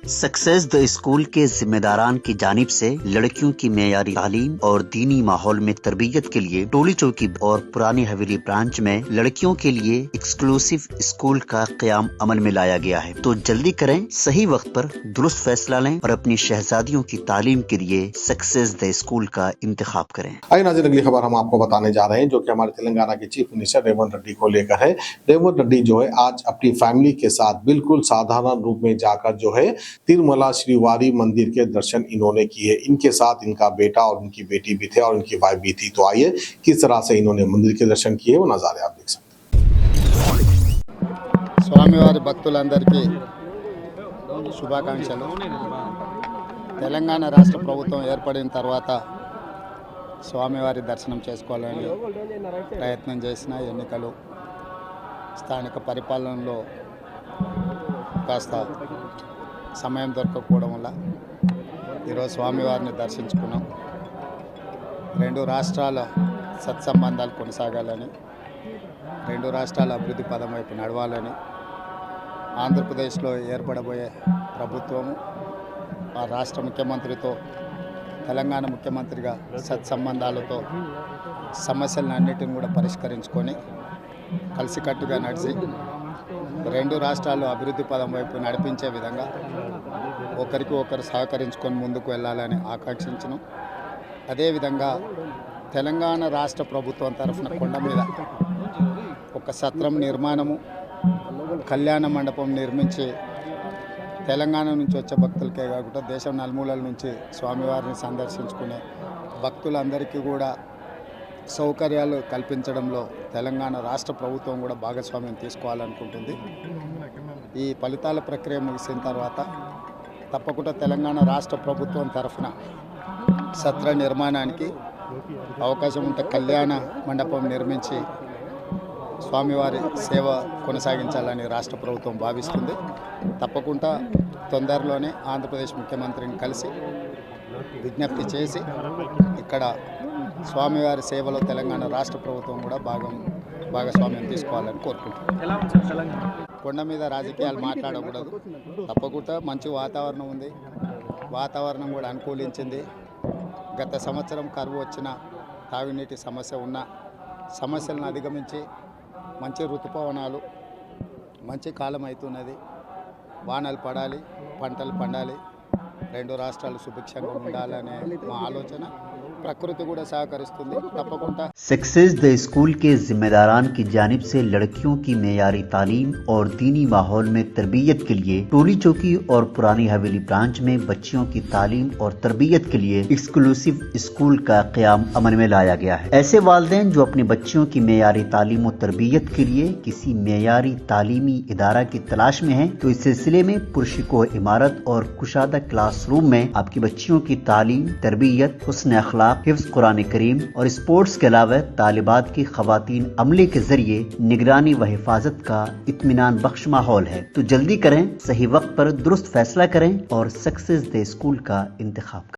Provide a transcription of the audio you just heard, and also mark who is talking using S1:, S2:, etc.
S1: Success the school के जिम्मेदारान की जानिब से लड़कियों की मेयारी तालीम और दीनी माहौल में तरबियत के लिए टोली चौकी और पुरानी हवेली ब्रांच में लड़कियों के लिए एक्सक्लूसिव स्कूल का क़याम अमल में लाया गया है। तो जल्दी करें, सही वक्त पर दुरुस्त फैसला लें और अपनी शहजादियों की तालीम के लिए सक्सेस द स्कूल का इंतखाब करें।
S2: आइए नाज़रीन, अगली खबर हम आपको बताने जा रहे हैं जो कि हमारे तेलंगाना के चीफ मिनिस्टर रेवंत रेड्डी को लेकर है। रेवंत रेड्डी जो है आज अपनी फैमिली के साथ बिल्कुल साधारण रूप में जाकर जो है तिरुमला श्रीवारी मंदिर के दर्शन इन्होंने किए। इनके साथ इनका बेटा और इनकी बेटी भी थे और इनकी वाइफ भी थी। तो आइए किस तरह से इन्होंने मंदिर के दर्शन किए वो नज़ारे आप देख सकते हैं।
S3: स्वामीवारी భక్తులందరికీ శుభాకాంక్షలు। తెలంగాణ రాష్ట్ర ప్రభుత్వం ఏర్పడిన తర్వాత స్వామివారి దర్శనం చేసుకోవాలని ప్రయత్నం చేసిన ఎన్నికలు స్థానిక పరిపాలనలో కాస్త సమయం దొరకకపోవడం వల్ల ఈరోజు స్వామివారిని దర్శించుకున్నాం। రెండు రాష్ట్రాల సత్సంబంధాలు కొనసాగాలని, రెండు రాష్ట్రాల అభివృద్ధి పదం వైపు నడవాలని, ఆంధ్రప్రదేశ్లో ఏర్పడబోయే ప్రభుత్వము ఆ రాష్ట్ర ముఖ్యమంత్రితో తెలంగాణ ముఖ్యమంత్రిగా సత్సంబంధాలతో సమస్యలన్నిటిని కూడా పరిష్కరించుకొని కలిసికట్టుగా నడిచి రెండు రాష్ట్రాలు అభివృద్ధి పదం వైపు నడిపించే విధంగా ఒకరికి ఒకరు సహకరించుకొని ముందుకు వెళ్ళాలని ఆకాంక్షించను। అదేవిధంగా తెలంగాణ రాష్ట్ర ప్రభుత్వం తరఫున కొండ మీద ఒక సత్రం నిర్మాణము, కళ్యాణ మండపం నిర్మించి తెలంగాణ నుంచి వచ్చే భక్తులకే కాకుండా దేశం నలుమూలల నుంచి స్వామివారిని సందర్శించుకునే భక్తులందరికీ కూడా సౌకర్యాలు కల్పించడంలో తెలంగాణ రాష్ట్ర ప్రభుత్వం కూడా భాగస్వామ్యం తీసుకోవాలనుకుంటుంది। ఈ ఫలితాల ప్రక్రియ ముగిసిన తర్వాత తప్పకుండా తెలంగాణ రాష్ట్ర ప్రభుత్వం తరఫున సత్ర నిర్మాణానికి అవకాశం ఉంటే కళ్యాణ మండపం నిర్మించి స్వామివారి సేవ కొనసాగించాలని రాష్ట్ర ప్రభుత్వం భావిస్తుంది। తప్పకుండా తొందరలోనే ఆంధ్రప్రదేశ్ ముఖ్యమంత్రిని కలిసి విజ్ఞప్తి చేసి ఇక్కడ స్వామివారి సేవలో తెలంగాణ రాష్ట్ర ప్రభుత్వం కూడా భాగస్వామ్యం తీసుకోవాలని కోరుకుంటున్నాం। కొండ మీద రాజకీయాలు మాట్లాడకూడదు, తప్పకుండా మంచి వాతావరణం ఉంది, వాతావరణం కూడా అనుకూలించింది। గత సంవత్సరం కరువు వచ్చిన, తాగునీటి సమస్య ఉన్న సమస్యలను అధిగమించి మంచి ఋతుపవనాలు, మంచి కాలం అవుతున్నది, వానలు పడాలి, పంటలు పండాలి, రెండు రాష్ట్రాలు సుభిక్షంగా ఉండాలనే మా ఆలోచన। प्रकृति కూడా సహకరిస్తుంది తప్పకుండా।
S1: सक्सेस द स्कूल के जिम्मेदारान की जानिब से लड़कियों की मेयारी तालीम और दीनी माहौल में तरबियत के लिए टोली चौकी और पुरानी हवेली ब्रांच में बच्चियों की तालीम और तरबियत के लिए एक्सक्लूसिव स्कूल का क़याम अमल में लाया गया है। ऐसे वालिदैन जो अपने बच्चियों की मेयारी तालीम और तरबियत के लिए किसी मेयारी तालीमी इदारा की तलाश में हैं, तो इस सिलसिले में पुरशिको इमारत और कुशादा क्लासरूम में आपकी बच्चियों की तालीम, तरबियत, हुस्न अखलाक, हिफ्ज़ कुरान करीम और स्पोर्ट्स के अलावा तालिबात की ख़वातीन अमले के जरिए निगरानी व हिफाजत का इत्मीनान बख्श माहौल है। तो जल्दी करें, सही वक्त पर दुरुस्त फैसला करें और सक्सेस द स्कूल का इंतखाब करें।